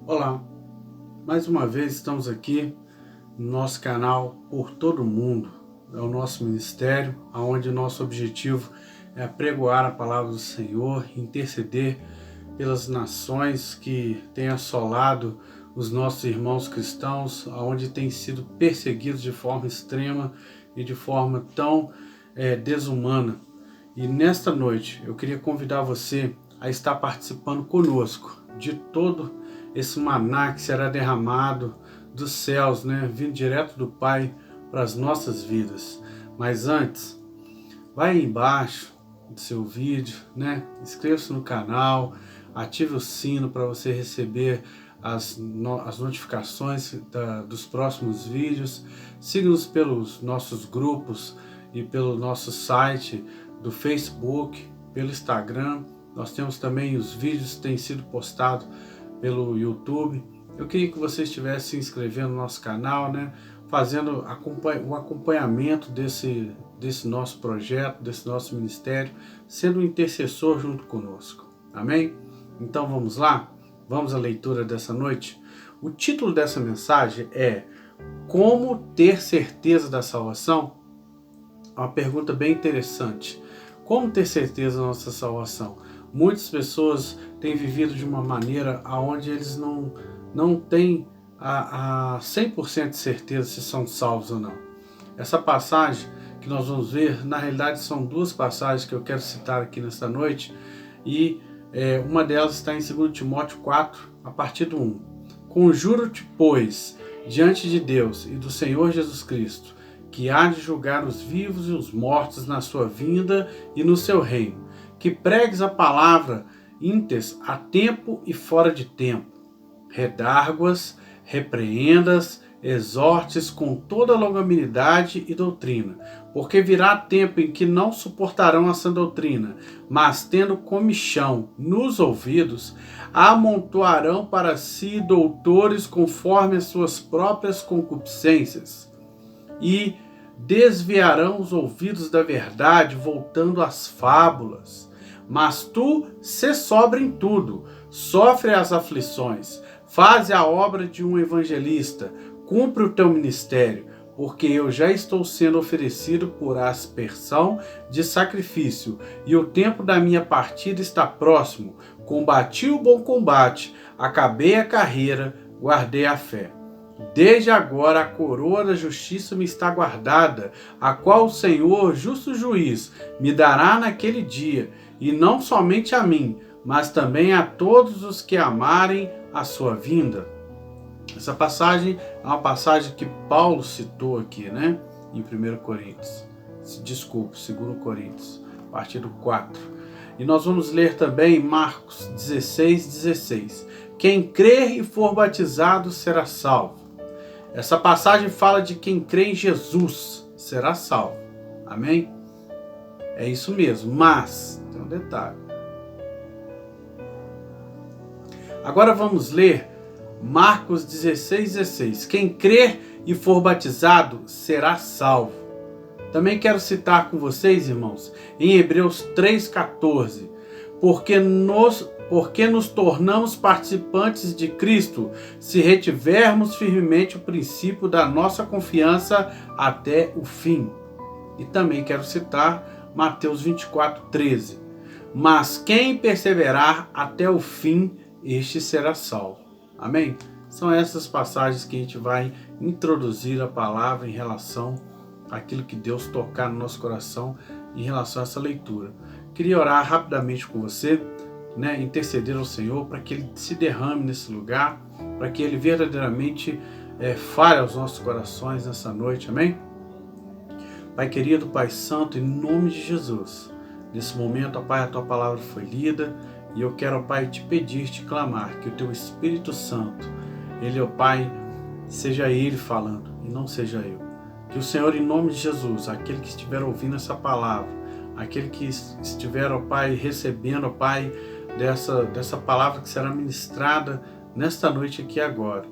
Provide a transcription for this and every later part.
Olá, mais uma vez estamos aqui no nosso canal Por Todo Mundo. É o nosso ministério, onde o nosso objetivo é apregoar a palavra do Senhor, interceder pelas nações que têm assolado os nossos irmãos cristãos, onde têm sido perseguidos de forma extrema e de forma tão desumana. E nesta noite eu queria convidar você a estar participando conosco de todo esse maná que será derramado dos céus, vindo direto do Pai para as nossas vidas. Mas antes, vai aí embaixo do seu vídeo, inscreva-se no canal, ative o sino para você receber as notificações dos próximos vídeos. Siga-nos pelos nossos grupos e pelo nosso site do Facebook, pelo Instagram. Nós temos também os vídeos que têm sido postados pelo YouTube. Eu queria que você estivesse se inscrevendo no nosso canal, fazendo o acompanhamento desse nosso projeto, desse nosso ministério, sendo um intercessor junto conosco. Amém? Então vamos lá? Vamos à leitura dessa noite? O título dessa mensagem é Como ter certeza da salvação? É uma pergunta bem interessante. Como ter certeza da nossa salvação? Muitas pessoas têm vivido de uma maneira onde eles não têm a 100% de certeza se são salvos ou não. Essa passagem que nós vamos ver, na realidade são duas passagens que eu quero citar aqui nesta noite, e uma delas está em 2 Timóteo 4, a partir do 1. Conjuro-te, pois, diante de Deus e do Senhor Jesus Cristo, que há de julgar os vivos e os mortos na sua vinda e no seu reino, que pregues a palavra ínteres a tempo e fora de tempo, redárguas, repreendas, exortes com toda longanimidade e doutrina, porque virá tempo em que não suportarão a sã doutrina, mas tendo comichão nos ouvidos, amontoarão para si doutores conforme as suas próprias concupiscências, e desviarão os ouvidos da verdade, voltando às fábulas. Mas tu sê sóbrio em tudo, sofre as aflições, faze a obra de um evangelista, cumpre o teu ministério, porque eu já estou sendo oferecido por aspersão de sacrifício, e o tempo da minha partida está próximo. Combati o bom combate, acabei a carreira, guardei a fé. Desde agora a coroa da justiça me está guardada, a qual o Senhor, justo juiz, me dará naquele dia, e não somente a mim, mas também a todos os que amarem a sua vinda. Essa passagem é uma passagem que Paulo citou aqui, em 1 Coríntios. Desculpe, 2 Coríntios, a partir do 4. E nós vamos ler também Marcos 16:16. Quem crer e for batizado será salvo. Essa passagem fala de quem crê em Jesus será salvo. Amém? É isso mesmo, mas tem um detalhe. Agora vamos ler Marcos 16:16. Quem crer e for batizado será salvo. Também quero citar com vocês, irmãos, em Hebreus 3:14. Porque nos tornamos participantes de Cristo, se retivermos firmemente o princípio da nossa confiança até o fim. E também quero citar Mateus 24:13. Mas quem perseverar até o fim, este será salvo. Amém? São essas passagens que a gente vai introduzir a palavra em relação àquilo que Deus tocar no nosso coração em relação a essa leitura. Queria orar rapidamente com você, interceder ao Senhor para que Ele se derrame nesse lugar, para que Ele verdadeiramente fale aos nossos corações nessa noite, amém? Pai querido, Pai santo, em nome de Jesus, nesse momento, ó Pai, a Tua palavra foi lida, e eu quero, ó Pai, te pedir, te clamar, que o Teu Espírito Santo, Ele, ó Pai, seja Ele falando, e não seja eu. Que o Senhor, em nome de Jesus, aquele que estiver ouvindo essa palavra, aquele que estiver, ó Pai, recebendo, ó Pai, dessa palavra que será ministrada nesta noite aqui agora,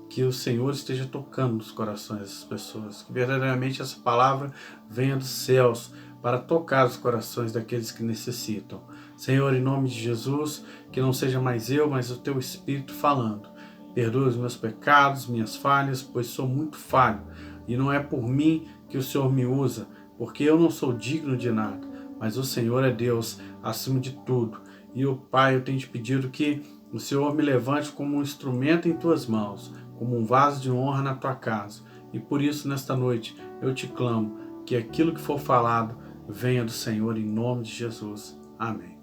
que o Senhor esteja tocando nos corações dessas pessoas, que verdadeiramente essa palavra venha dos céus para tocar os corações daqueles que necessitam. Senhor, em nome de Jesus, que não seja mais eu, mas o Teu Espírito falando, perdoe os meus pecados, minhas falhas, pois sou muito falho. E não é por mim que o Senhor me usa, porque eu não sou digno de nada, mas o Senhor é Deus acima de tudo. E, Pai, eu tenho te pedido que o Senhor me levante como um instrumento em tuas mãos, como um vaso de honra na tua casa. E por isso, nesta noite, eu te clamo que aquilo que for falado venha do Senhor em nome de Jesus. Amém.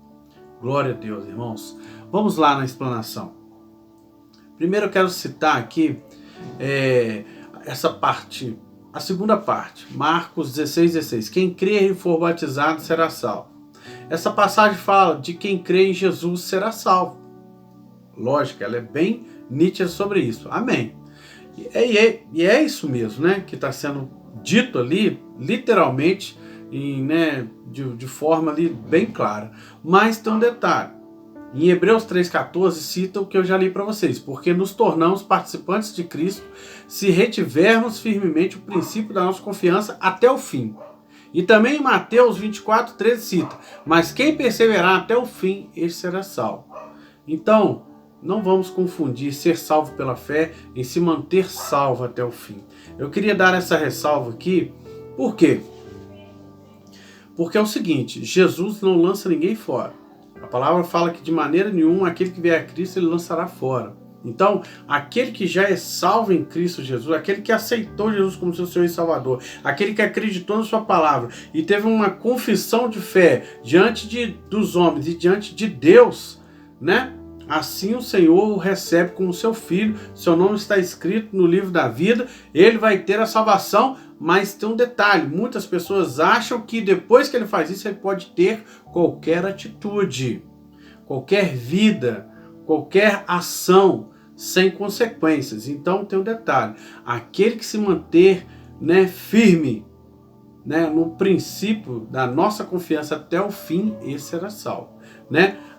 Glória a Deus, irmãos. Vamos lá na explanação. Primeiro eu quero citar aqui essa parte, a segunda parte, Marcos 16:16. Quem crer e for batizado será salvo. Essa passagem fala de quem crê em Jesus será salvo. Lógico, ela é bem nítida sobre isso. Amém. E é isso mesmo, né? Que está sendo dito ali, literalmente, de forma ali bem clara. Mas tem um detalhe. Em Hebreus 3,14 cita o que eu já li para vocês. Porque nos tornamos participantes de Cristo se retivermos firmemente o princípio da nossa confiança até o fim. E também em Mateus 24,13 cita: mas quem perseverar até o fim, esse será salvo. Então, não vamos confundir ser salvo pela fé em se manter salvo até o fim. Eu queria dar essa ressalva aqui. Por quê? Porque é o seguinte, Jesus não lança ninguém fora. A palavra fala que de maneira nenhuma aquele que vier a Cristo ele lançará fora. Então, aquele que já é salvo em Cristo Jesus, aquele que aceitou Jesus como seu Senhor e Salvador, aquele que acreditou na sua palavra e teve uma confissão de fé diante dos homens e diante de Deus, né? Assim o Senhor o recebe como seu filho, seu nome está escrito no livro da vida, ele vai ter a salvação, mas tem um detalhe, muitas pessoas acham que depois que ele faz isso, ele pode ter qualquer atitude, qualquer vida, qualquer ação sem consequências. Então tem um detalhe, aquele que se manter firme no princípio da nossa confiança até o fim, esse será salvo.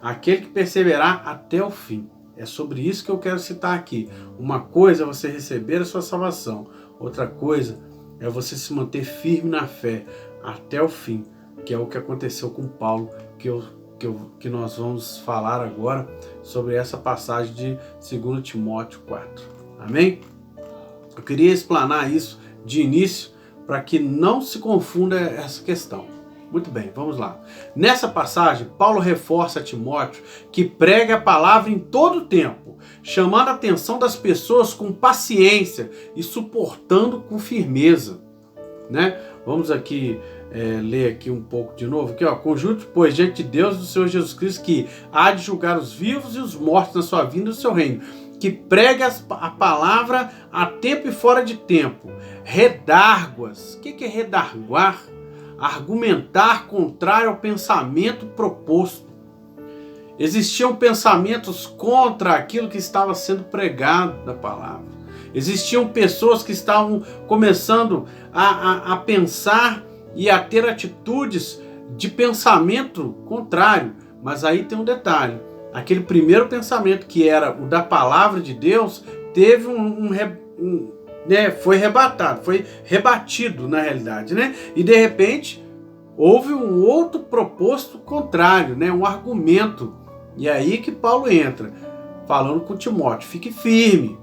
Aquele que perseverar até o fim. É sobre isso que eu quero citar aqui. Uma coisa é você receber a sua salvação, outra coisa é você se manter firme na fé até o fim, que é o que aconteceu com Paulo, que nós vamos falar agora sobre essa passagem de 2 Timóteo 4. Amém? Eu queria explanar isso de início para que não se confunda essa questão. Muito bem, vamos lá. Nessa passagem, Paulo reforça a Timóteo que pregue a palavra em todo o tempo, chamando a atenção das pessoas com paciência e suportando com firmeza. Vamos aqui ler aqui um pouco de novo. Aqui, conjunto, pois, diante de Deus do Senhor Jesus Cristo, que há de julgar os vivos e os mortos na sua vinda e no seu reino, que pregue a palavra a tempo e fora de tempo. Redárguas. O que é redarguar? Argumentar contrário ao pensamento proposto. Existiam pensamentos contra aquilo que estava sendo pregado da palavra. Existiam pessoas que estavam começando a pensar e a ter atitudes de pensamento contrário. Mas aí tem um detalhe. Aquele primeiro pensamento, que era o da palavra de Deus, teve foi rebatido na realidade, E de repente houve um outro proposto contrário, um argumento. E aí que Paulo entra, falando com Timóteo, fique firme,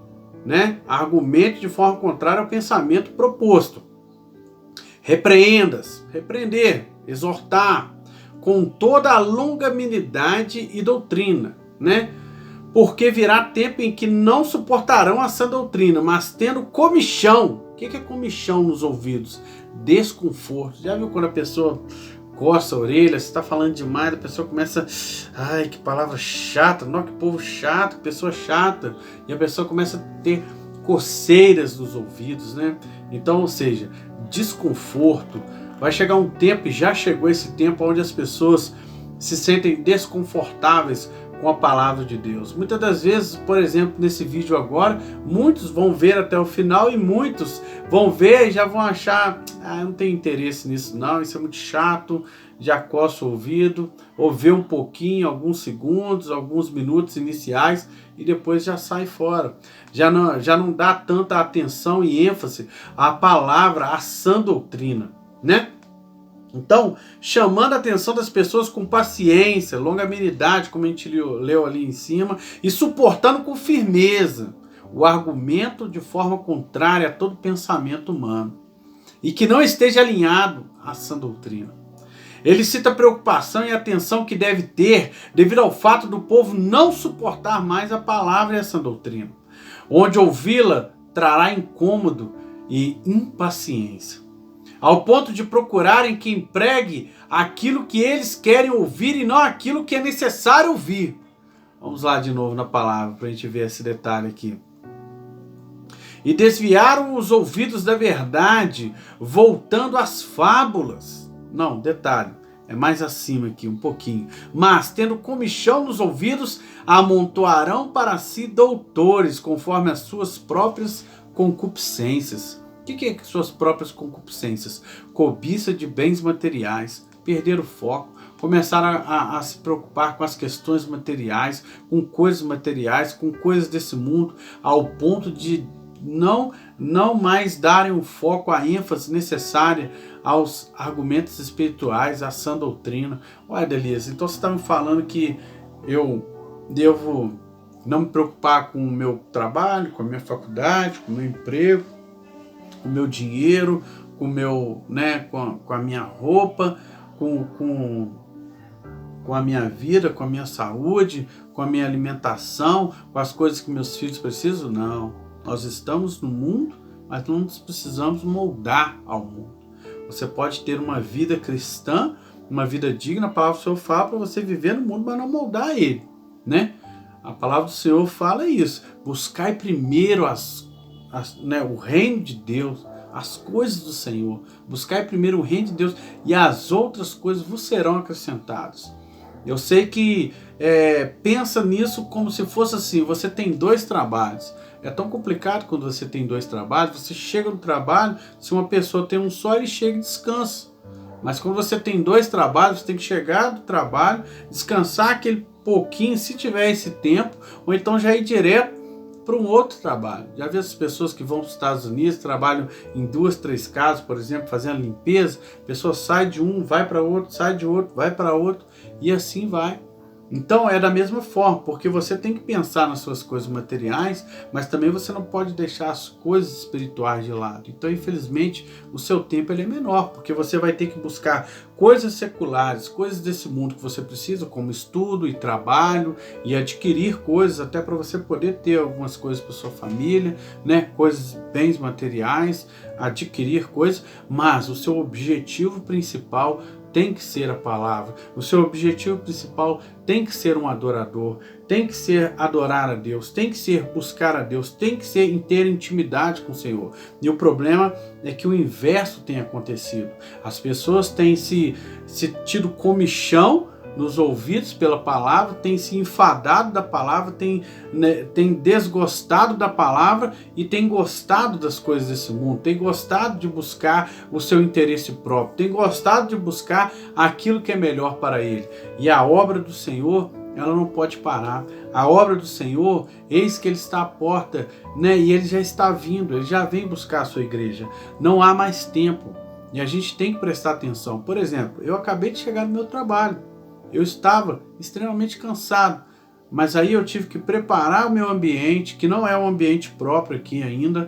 argumente de forma contrária ao pensamento proposto. Repreender, exortar, com toda a longanimidade e doutrina, Porque virá tempo em que não suportarão a sã doutrina, mas tendo comichão. O que é comichão nos ouvidos? Desconforto. Já viu quando a pessoa coça a orelha, você está falando demais, a pessoa começa, ai, que palavra chata, não, que povo chato, que pessoa chata, e a pessoa começa a ter coceiras nos ouvidos, Então, ou seja, desconforto. Vai chegar um tempo, e já chegou esse tempo, onde as pessoas se sentem desconfortáveis com a palavra de Deus. Muitas das vezes, por exemplo, nesse vídeo agora, muitos vão ver até o final e muitos vão ver e já vão achar, eu não tenho interesse nisso não, isso é muito chato, já coça o ouvido, ou vê um pouquinho, alguns segundos, alguns minutos iniciais e depois já sai fora. Já não dá tanta atenção e ênfase à palavra, à sã doutrina, Então, chamando a atenção das pessoas com paciência, longanimidade, como a gente leu ali em cima, e suportando com firmeza. o argumento de forma contrária a todo pensamento humano e que não esteja alinhado à sã doutrina. Ele cita a preocupação e a atenção que deve ter devido ao fato do povo não suportar mais a palavra e a sã doutrina, onde ouvi-la trará incômodo e impaciência, ao ponto de procurarem que empregue aquilo que eles querem ouvir e não aquilo que é necessário ouvir. Vamos lá de novo na palavra para a gente ver esse detalhe aqui. E desviaram os ouvidos da verdade, voltando às fábulas. Não, detalhe, é mais acima aqui um pouquinho. Mas, tendo comichão nos ouvidos, amontoarão para si doutores, conforme as suas próprias concupiscências. O que é suas próprias concupiscências? Cobiça de bens materiais, perder o foco, começaram a se preocupar com as questões materiais, com coisas desse mundo, ao ponto de não mais darem o foco, a ênfase necessária aos argumentos espirituais, à sã doutrina. Olha, Elias, então você está me falando que eu devo não me preocupar com o meu trabalho, com a minha faculdade, com o meu emprego, com o meu dinheiro, com o meu, com a minha roupa, com a minha vida, com a minha saúde, com a minha alimentação, com as coisas que meus filhos precisam? Não. Nós estamos no mundo, mas não precisamos moldar ao mundo. Você pode ter uma vida cristã, uma vida digna, a palavra do Senhor fala para você viver no mundo, mas não moldar ele, né? A palavra do Senhor fala isso. Buscai primeiro o reino de Deus, as coisas do Senhor. Buscai primeiro o reino de Deus e as outras coisas vos serão acrescentadas. Eu sei que pensa nisso como se fosse assim, você tem 2 trabalhos. É tão complicado quando você tem 2 trabalhos, você chega no trabalho, se uma pessoa tem um só, ele chega e descansa. Mas quando você tem 2 trabalhos, você tem que chegar do trabalho, descansar aquele pouquinho, se tiver esse tempo, ou então já ir direto para um outro trabalho. Já vi essas pessoas que vão para os Estados Unidos, trabalham em 2, 3 casas, por exemplo, fazendo limpeza, a pessoa sai de um, vai para outro, sai de outro, vai para outro, e assim vai. Então é da mesma forma, porque você tem que pensar nas suas coisas materiais, mas também você não pode deixar as coisas espirituais de lado. Então, infelizmente, o seu tempo ele é menor, porque você vai ter que buscar coisas seculares, coisas desse mundo que você precisa, como estudo e trabalho, e adquirir coisas até para você poder ter algumas coisas para sua família, coisas, bens materiais, adquirir coisas, mas o seu objetivo principal tem que ser a palavra. O seu objetivo principal tem que ser um adorador, tem que ser adorar a Deus, tem que ser buscar a Deus, tem que ser ter intimidade com o Senhor. E o problema é que o inverso tem acontecido. As pessoas têm se tido comichão nos ouvidos pela palavra, tem se enfadado da palavra, tem desgostado da palavra e tem gostado das coisas desse mundo, tem gostado de buscar o seu interesse próprio, tem gostado de buscar aquilo que é melhor para ele. E a obra do Senhor, ela não pode parar. A obra do Senhor, eis que Ele está à porta, e Ele já está vindo, Ele já vem buscar a sua igreja. Não há mais tempo e a gente tem que prestar atenção. Por exemplo, eu acabei de chegar no meu trabalho. Eu estava extremamente cansado, mas aí eu tive que preparar o meu ambiente, que não é um ambiente próprio aqui ainda,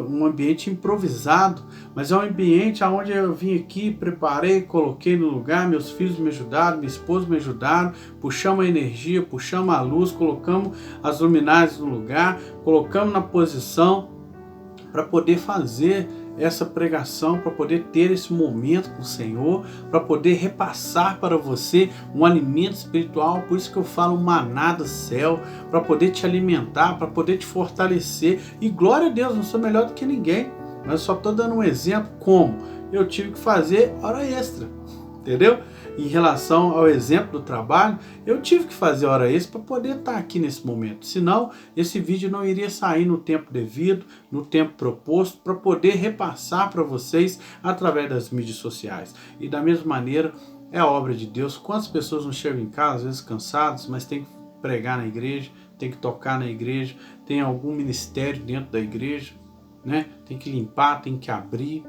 um ambiente improvisado, mas é um ambiente onde eu vim aqui, preparei, coloquei no lugar, meus filhos me ajudaram, minha esposa me ajudaram, puxamos a energia, puxamos a luz, colocamos as luminárias no lugar, colocamos na posição para poder fazer essa pregação, para poder ter esse momento com o Senhor, para poder repassar para você um alimento espiritual. Por isso que eu falo maná do céu, para poder te alimentar, para poder te fortalecer. E glória a Deus, não sou melhor do que ninguém, mas eu só estou dando um exemplo como eu tive que fazer hora extra, entendeu? Em relação ao exemplo do trabalho, eu tive que fazer hora extra para poder estar aqui nesse momento. Senão, esse vídeo não iria sair no tempo devido, no tempo proposto, para poder repassar para vocês através das mídias sociais. E da mesma maneira, é a obra de Deus. Quantas pessoas não chegam em casa, às vezes cansadas, mas tem que pregar na igreja, tem que tocar na igreja, tem algum ministério dentro da igreja, tem que limpar, tem que abrir,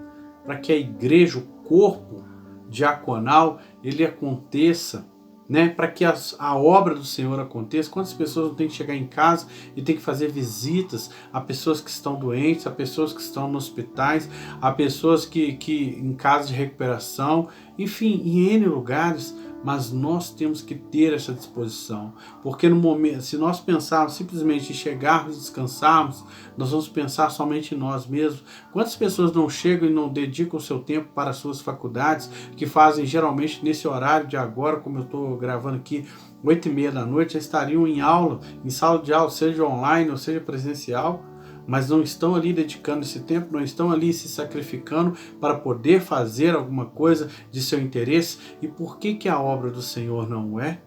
para que a igreja, o corpo diaconal, ele aconteça né, para que a obra do Senhor aconteça. Quantas pessoas não têm que chegar em casa e tem que fazer visitas a pessoas que estão doentes, a pessoas que estão nos hospitais, a pessoas que em casa de recuperação, enfim, em N lugares. Mas nós temos que ter essa disposição, porque no momento, se nós pensarmos simplesmente em chegarmos e descansarmos, nós vamos pensar somente em nós mesmos. Quantas pessoas não chegam e não dedicam o seu tempo para as suas faculdades, que fazem geralmente nesse horário de agora, como eu estou gravando aqui, 8h30 da noite, já estariam em aula, em sala de aula, seja online ou seja presencial, mas não estão ali dedicando esse tempo, não estão ali se sacrificando para poder fazer alguma coisa de seu interesse. E por que a obra do Senhor não é?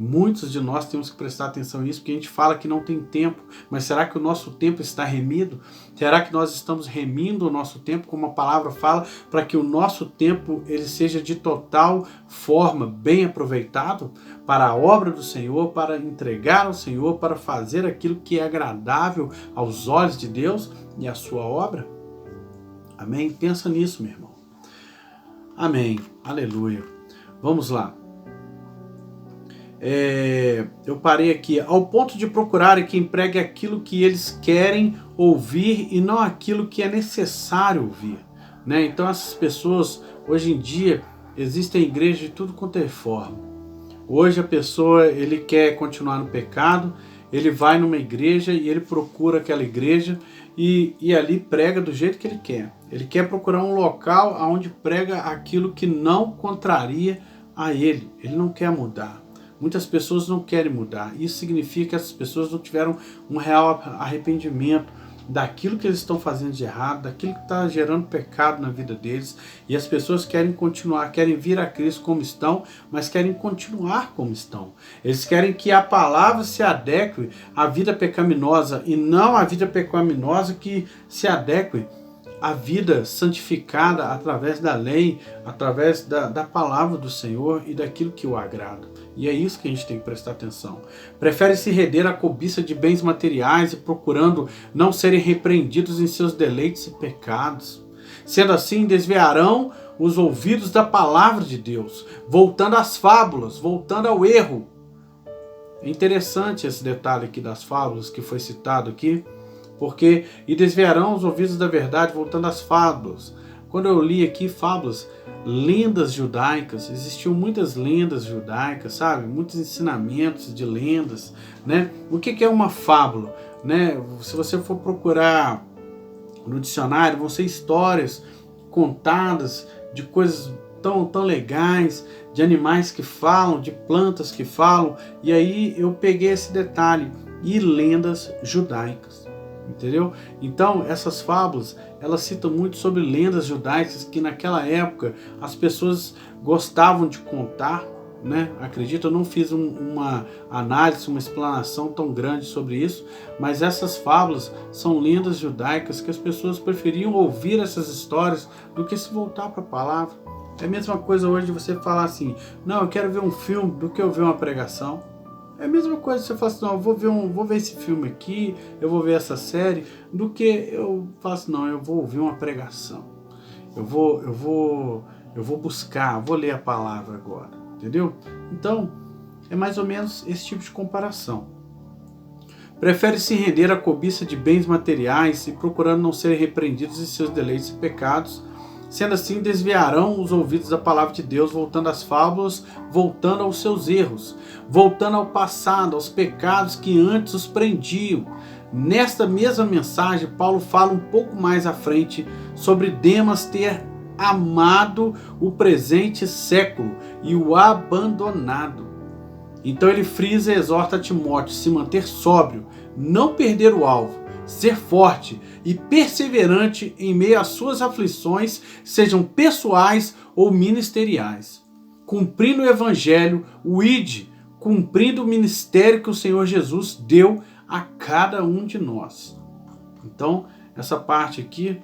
Muitos de nós temos que prestar atenção nisso, porque a gente fala que não tem tempo, mas será que o nosso tempo está remido? Será que nós estamos remindo o nosso tempo, como a palavra fala, para que o nosso tempo ele seja de total forma bem aproveitado para a obra do Senhor, para entregar ao Senhor, para fazer aquilo que é agradável aos olhos de Deus e à sua obra? Amém? Pensa nisso, meu irmão. Amém. Aleluia. Vamos lá. Eu parei aqui, ao ponto de procurarem quem pregue aquilo que eles querem ouvir e não aquilo que é necessário ouvir, né? Então essas pessoas, hoje em dia, existem igrejas de tudo quanto é forma. Hoje a pessoa, ele quer continuar no pecado, ele vai numa igreja e ele procura aquela igreja e ali prega do jeito que ele quer. Ele quer procurar um local onde prega aquilo que não contraria a ele não quer mudar. Muitas pessoas não querem mudar. Isso significa que essas pessoas não tiveram um real arrependimento daquilo que eles estão fazendo de errado, daquilo que está gerando pecado na vida deles. E as pessoas querem continuar, querem vir a Cristo como estão, mas querem continuar como estão. Eles querem que a palavra se adeque à vida pecaminosa e não à vida pecaminosa que se adeque a vida santificada através da lei, através da palavra do Senhor e daquilo que o agrada. E é isso que a gente tem que prestar atenção. Prefere se render à cobiça de bens materiais e procurando não serem repreendidos em seus deleites e pecados. Sendo assim, desviarão os ouvidos da palavra de Deus, voltando às fábulas, voltando ao erro. É interessante esse detalhe aqui das fábulas que foi citado aqui, porque e desviarão os ouvidos da verdade, voltando às fábulas. Quando eu li aqui fábulas, lendas judaicas, existiam muitas lendas judaicas, sabe? Muitos ensinamentos de lendas, né? O que é uma fábula, né? Se você for procurar no dicionário, vão ser histórias contadas de coisas tão legais, de animais que falam, de plantas que falam, e aí eu peguei esse detalhe, e lendas judaicas. Entendeu? Então essas fábulas, elas citam muito sobre lendas judaicas que naquela época as pessoas gostavam de contar, né? Acredito, eu não fiz uma análise, uma explanação tão grande sobre isso, mas essas fábulas são lendas judaicas que as pessoas preferiam ouvir essas histórias do que se voltar para a palavra. É a mesma coisa hoje de você falar assim, não, eu quero ver um filme do que eu ver uma pregação. É a mesma coisa, você fala assim, não, eu vou ver esse filme aqui, eu vou ver essa série, do que eu falo assim, não, eu vou ouvir uma pregação. Eu vou buscar, vou ler a palavra agora, entendeu? Então, é mais ou menos esse tipo de comparação. Prefere se render à cobiça de bens materiais e procurando não serem repreendidos em seus deleites e pecados. Sendo assim, desviarão os ouvidos da palavra de Deus, voltando às fábulas, voltando aos seus erros, voltando ao passado, aos pecados que antes os prendiam. Nesta mesma mensagem, Paulo fala um pouco mais à frente sobre Demas ter amado o presente século e o abandonado. Então ele frisa e exorta Timóteo a se manter sóbrio, não perder o alvo, ser forte e perseverante em meio às suas aflições, sejam pessoais ou ministeriais. Cumprindo o evangelho, o ide, cumprindo o ministério que o Senhor Jesus deu a cada um de nós. Então, essa parte aqui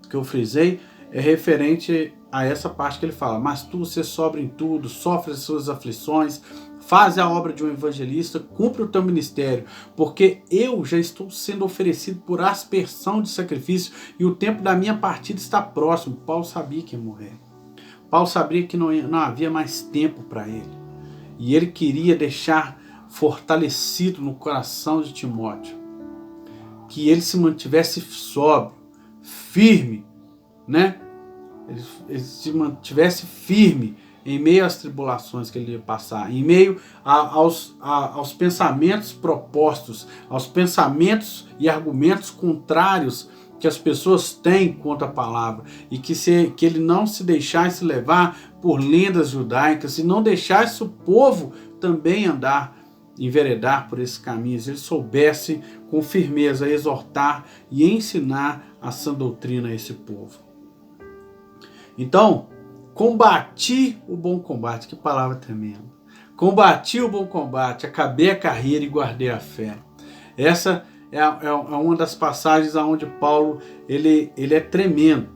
que eu frisei é referente a essa parte que ele fala, mas tu se sóbrio em tudo, sofre as suas aflições, faz a obra de um evangelista, cumpre o teu ministério, porque eu já estou sendo oferecido por aspersão de sacrifício e o tempo da minha partida está próximo. Paulo sabia que ia morrer. Paulo sabia que não havia mais tempo para ele. e ele queria deixar fortalecido no coração de Timóteo que ele se mantivesse sóbrio, firme, né? Ele se mantivesse firme em meio às tribulações que ele ia passar, em meio aos pensamentos propostos, aos pensamentos e argumentos contrários que as pessoas têm contra a palavra, e que ele não se deixasse levar por lendas judaicas e não deixasse o povo também enveredar por esse caminho, ele soubesse com firmeza exortar e ensinar a sã doutrina a esse povo. Então, combati o bom combate, que palavra tremenda. Combati o bom combate, acabei a carreira e guardei a fé. Essa é uma das passagens onde Paulo ele é tremendo.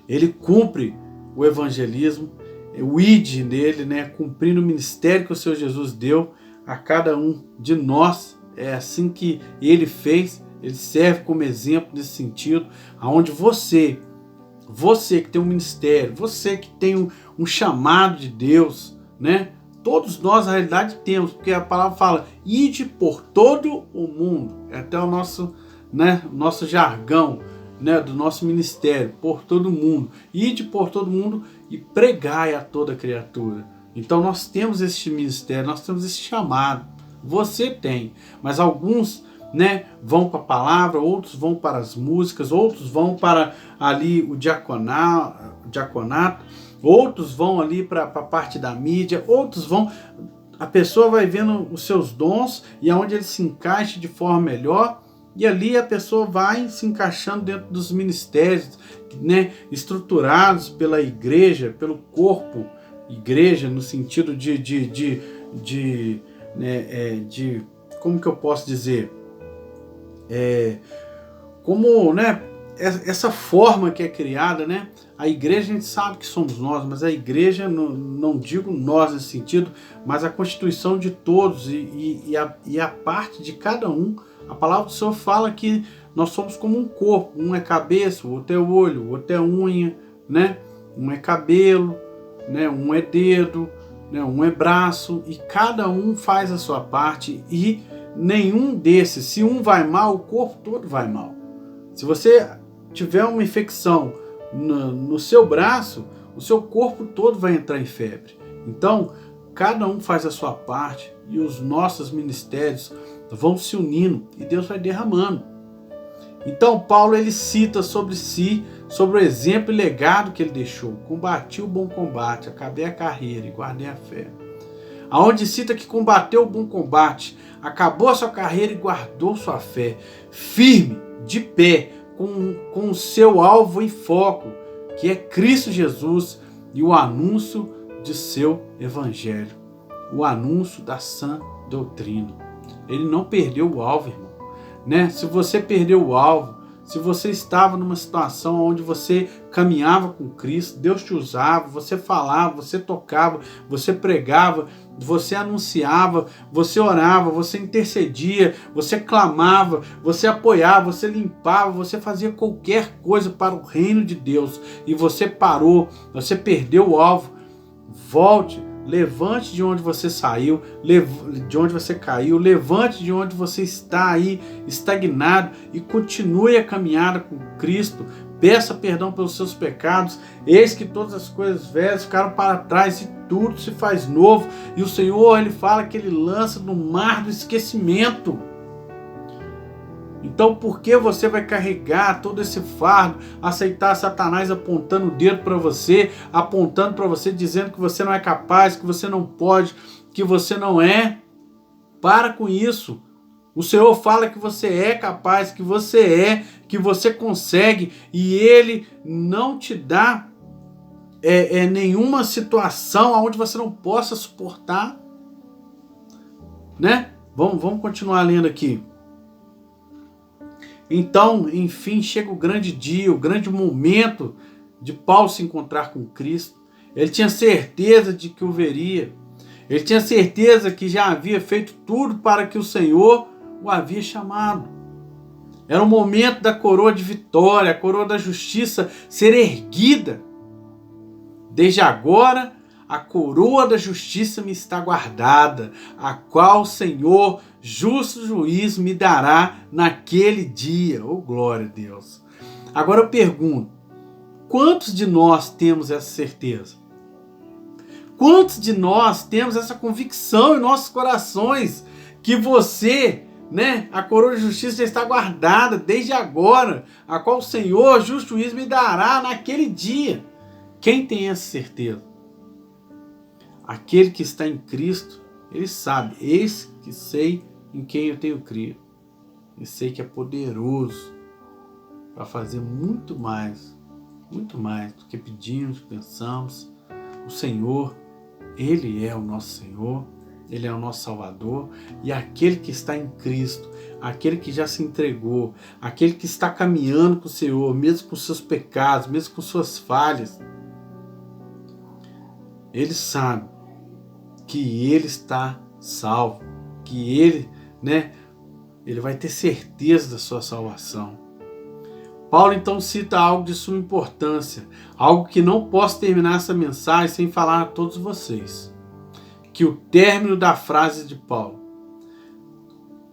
Ele cumpre o evangelismo, o id dele, né, cumprindo o ministério que o Senhor Jesus deu a cada um de nós. É assim que ele fez. Ele serve como exemplo nesse sentido, aonde você que tem um ministério, você que tem um chamado de Deus, né? Todos nós, na realidade, temos, porque a palavra fala, ide por todo o mundo. É até o nosso, né, nosso jargão, né, do nosso ministério, por todo o mundo. Ide por todo mundo e pregai a toda criatura. Então nós temos este ministério, nós temos esse chamado. Você tem, mas alguns, né, vão para a palavra, outros vão para as músicas, outros vão para ali o diaconato, outros vão ali para a parte da mídia, outros vão... A pessoa vai vendo os seus dons e aonde ele se encaixa de forma melhor, e ali a pessoa vai se encaixando dentro dos ministérios, né, estruturados pela igreja, pelo corpo, igreja no sentido de como que eu posso dizer? Como, né, essa forma que é criada, né? A igreja, a gente sabe que somos nós, mas a igreja, não digo nós nesse sentido, mas a constituição de todos e a parte de cada um. A palavra do Senhor fala que nós somos como um corpo, um é cabeça, o outro é olho, o outro é unha, né? Um é cabelo, né? Um é dedo, né? Um é braço, e cada um faz a sua parte, e nenhum desses, se um vai mal, o corpo todo vai mal. Se você tiver uma infecção no seu braço, o seu corpo todo vai entrar em febre. Então, cada um faz a sua parte, e os nossos ministérios vão se unindo e Deus vai derramando. Então Paulo ele cita sobre si, sobre o exemplo e legado que ele deixou. Combati o bom combate, acabei a carreira e guardei a fé. Aonde cita que combateu o bom combate, acabou a sua carreira e guardou sua fé, firme, de pé, com o seu alvo em foco, que é Cristo Jesus e o anúncio de seu evangelho, o anúncio da sã doutrina. Ele não perdeu o alvo, irmão, né? Se você perdeu o alvo, se você estava numa situação onde você caminhava com Cristo, Deus te usava, você falava, você tocava, você pregava, você anunciava, você orava, você intercedia, você clamava, você apoiava, você limpava, você fazia qualquer coisa para o reino de Deus, e você parou, você perdeu o alvo, volte. Levante de onde você saiu, de onde você caiu, levante de onde você está aí estagnado e continue a caminhada com Cristo. Peça perdão pelos seus pecados. Eis que todas as coisas velhas ficaram para trás e tudo se faz novo. E o Senhor, ele fala que ele lança no mar do esquecimento. Então por que você vai carregar todo esse fardo, aceitar Satanás apontando o dedo para você, apontando para você, dizendo que você não é capaz, que você não pode, que você não é? Para com isso. O Senhor fala que você é capaz, que você consegue, e Ele não te dá nenhuma situação onde você não possa suportar, né? Vamos continuar lendo aqui. Então, enfim, chega o grande dia, o grande momento de Paulo se encontrar com Cristo. Ele tinha certeza de que o veria. Ele tinha certeza que já havia feito tudo para que o Senhor o havia chamado. Era o momento da coroa de vitória, a coroa da justiça ser erguida. Desde agora, a coroa da justiça me está guardada, a qual o Senhor, justo juiz, me dará naquele dia. Oh, glória a Deus! Agora eu pergunto, quantos de nós temos essa certeza? Quantos de nós temos essa convicção em nossos corações que você, a coroa de justiça já está guardada desde agora, a qual o Senhor, justo juiz, me dará naquele dia? Quem tem essa certeza? Aquele que está em Cristo, ele sabe, eis que sei em quem eu tenho crido. E sei que é poderoso para fazer muito mais do que pedimos, pensamos. O Senhor, Ele é o nosso Senhor, Ele é o nosso Salvador, e aquele que está em Cristo, aquele que já se entregou, aquele que está caminhando com o Senhor, mesmo com seus pecados, mesmo com suas falhas, ele sabe que ele está salvo, que ele vai ter certeza da sua salvação. Paulo então cita algo de suma importância, algo que não posso terminar essa mensagem sem falar a todos vocês, que o término da frase de Paulo,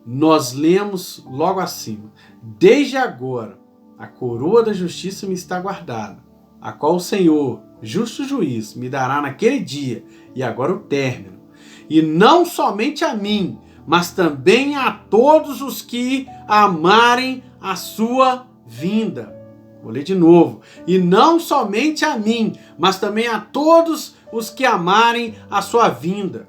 nós lemos logo acima: desde agora a coroa da justiça me está guardada, a qual o Senhor, justo juiz, me dará naquele dia. E agora o término: e não somente a mim, mas também a todos os que amarem a sua vinda. Vou ler de novo. E não somente a mim, mas também a todos os que amarem a sua vinda.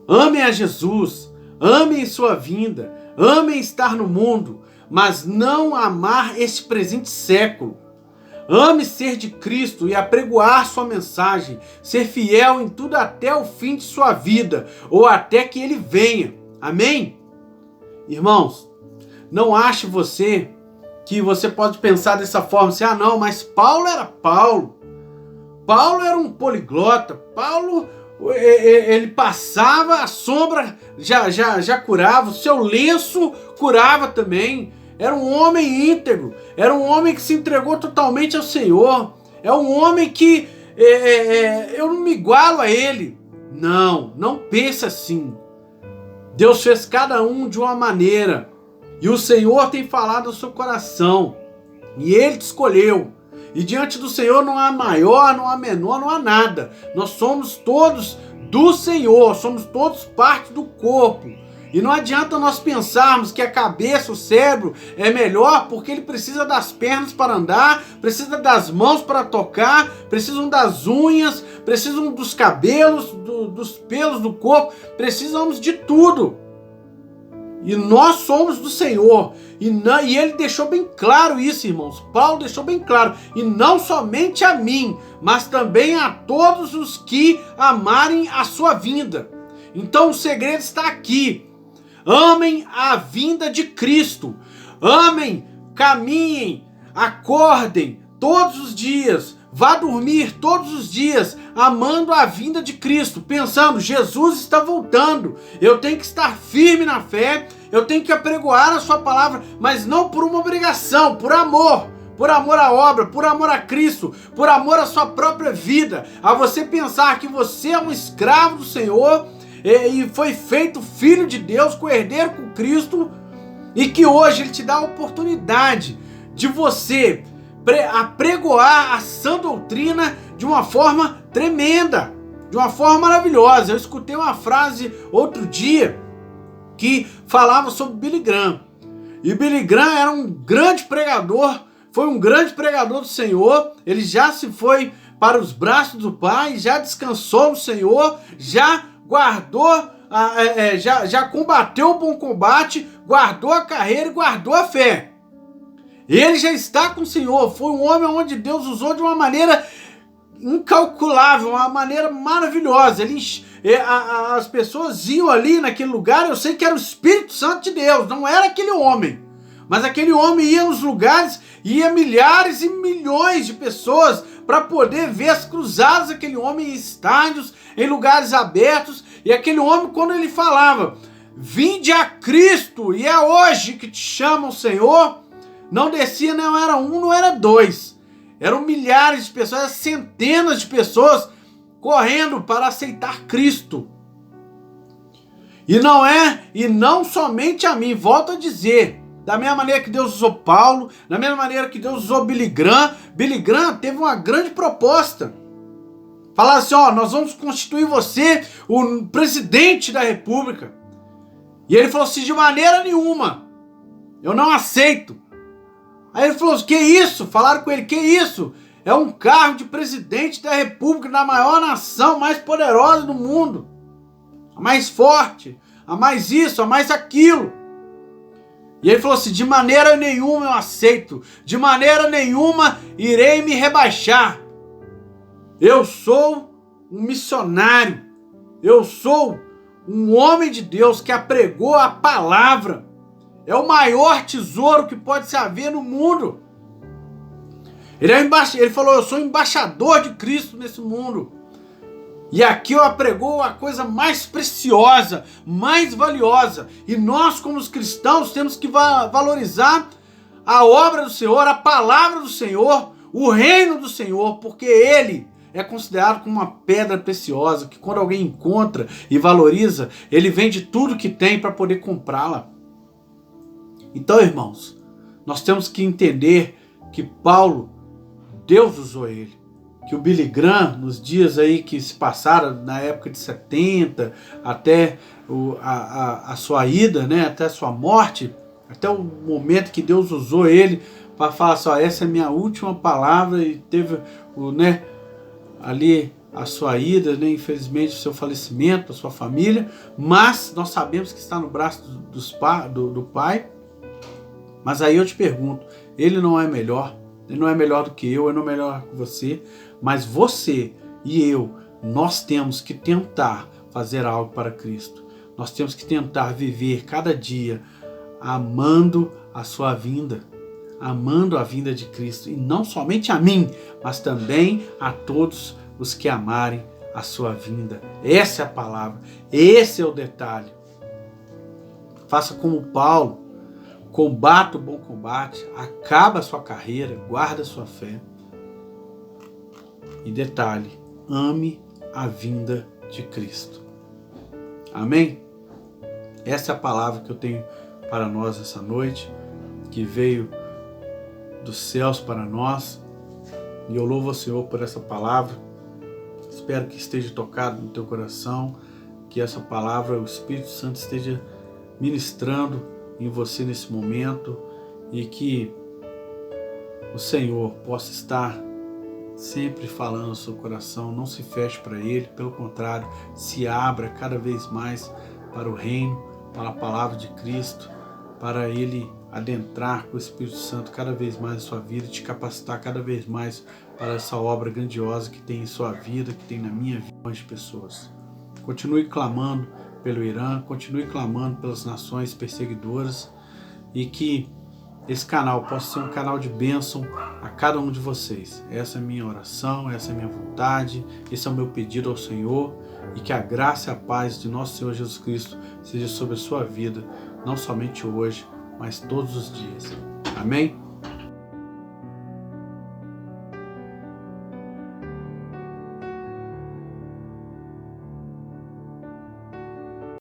Amem a Jesus, amem sua vinda, amem estar no mundo, mas não amar este presente século. Ame ser de Cristo e apregoar sua mensagem, ser fiel em tudo até o fim de sua vida, ou até que ele venha. Amém? Irmãos, não ache você que você pode pensar dessa forma, assim, não, mas Paulo era Paulo. Paulo era um poliglota. Paulo, ele passava, a sombra já curava, o seu lenço curava também. Era um homem íntegro, era um homem que se entregou totalmente ao Senhor. É um homem que eu não me igualo a ele. Não pense assim. Deus fez cada um de uma maneira. E o Senhor tem falado ao seu coração. E Ele te escolheu. E diante do Senhor não há maior, não há menor, não há nada. Nós somos todos do Senhor. Somos todos parte do corpo. E não adianta nós pensarmos que a cabeça, o cérebro é melhor porque ele precisa das pernas para andar, precisa das mãos para tocar, precisam das unhas, precisam dos cabelos, dos pelos do corpo, precisamos de tudo. E nós somos do Senhor. E ele deixou bem claro isso, irmãos. Paulo deixou bem claro. E não somente a mim, mas também a todos os que amarem a sua vinda. Então o segredo está aqui. Amem a vinda de Cristo. Amem, caminhem, acordem todos os dias. Vá dormir todos os dias, amando a vinda de Cristo, pensando, Jesus está voltando, eu tenho que estar firme na fé, eu tenho que apregoar a sua palavra, mas não por uma obrigação, por amor à obra, por amor a Cristo, por amor à sua própria vida, a você pensar que você é um escravo do Senhor e foi feito filho de Deus, co-herdeiro com Cristo, e que hoje Ele te dá a oportunidade de você apregoar a sã doutrina de uma forma tremenda, de uma forma maravilhosa. Eu escutei uma frase outro dia que falava sobre Billy Graham. E Billy Graham era um grande pregador, foi um grande pregador do Senhor. Ele já se foi para os braços do Pai, já descansou no Senhor, já guardou, já combateu o bom combate, guardou a carreira e guardou a fé. Ele já está com o Senhor. Foi um homem onde Deus usou de uma maneira incalculável, uma maneira maravilhosa. As pessoas iam ali naquele lugar, eu sei que era o Espírito Santo de Deus, não era aquele homem. Mas aquele homem ia nos lugares, ia milhares e milhões de pessoas para poder ver as cruzadas daquele homem em estádios, em lugares abertos. E aquele homem, quando ele falava, vinde a Cristo, e é hoje que te chama o Senhor, não descia, não era um, não era dois. Eram milhares de pessoas, eram centenas de pessoas correndo para aceitar Cristo. E não somente a mim, volto a dizer, da mesma maneira que Deus usou Paulo, da mesma maneira que Deus usou Billy Graham teve uma grande proposta. Falar assim, nós vamos constituir você o presidente da República. E ele falou assim, de maneira nenhuma, eu não aceito. Aí ele falou, que isso? Falaram com ele, que isso? É um cargo de presidente da República, da maior nação, mais poderosa do mundo. A mais forte, a mais isso, a mais aquilo. E ele falou assim, de maneira nenhuma eu aceito, de maneira nenhuma irei me rebaixar. Eu sou um missionário, eu sou um homem de Deus que apregou a palavra. É o maior tesouro que pode se haver no mundo. Ele falou, eu sou embaixador de Cristo nesse mundo. E aqui eu apregou a coisa mais preciosa, mais valiosa. E nós, como os cristãos, temos que valorizar a obra do Senhor, a palavra do Senhor, o reino do Senhor, porque Ele é considerado como uma pedra preciosa, que quando alguém encontra e valoriza, ele vende tudo que tem para poder comprá-la. Então, irmãos, nós temos que entender que Paulo, Deus usou ele. Que o Billy Graham, nos dias aí que se passaram, na época de 70, até a sua ida, né, até a sua morte, até o momento que Deus usou ele para falar assim, essa é a minha última palavra, e teve ali a sua ida, né, infelizmente o seu falecimento, a sua família, mas nós sabemos que está no braço do Pai. Mas aí eu te pergunto, ele não é melhor? Ele não é melhor do que eu, ele não é melhor que você, mas você e eu, nós temos que tentar fazer algo para Cristo. Nós temos que tentar viver cada dia amando a sua vinda, amando a vinda de Cristo, e não somente a mim, mas também a todos os que amarem a sua vinda. Essa é a palavra, esse é o detalhe. Faça como Paulo, combata o bom combate, acaba a sua carreira, guarda a sua fé. E detalhe, ame a vinda de Cristo. Amém? Essa é a palavra que eu tenho para nós essa noite, que veio dos céus para nós. E eu louvo ao Senhor por essa palavra. Espero que esteja tocado no teu coração, que essa palavra, o Espírito Santo esteja ministrando em você nesse momento, e que o Senhor possa estar sempre falando no seu coração. Não se feche para Ele, pelo contrário, se abra cada vez mais para o reino, para a palavra de Cristo, para Ele adentrar com o Espírito Santo cada vez mais em sua vida, te capacitar cada vez mais para essa obra grandiosa que tem em sua vida, que tem na minha vida, de pessoas. Continue clamando pelo Irã, continue clamando pelas nações perseguidoras, e que esse canal possa ser um canal de bênção a cada um de vocês. Essa é a minha oração, essa é a minha vontade, esse é o meu pedido ao Senhor, e que a graça e a paz de nosso Senhor Jesus Cristo seja sobre a sua vida, não somente hoje, mas todos os dias. Amém?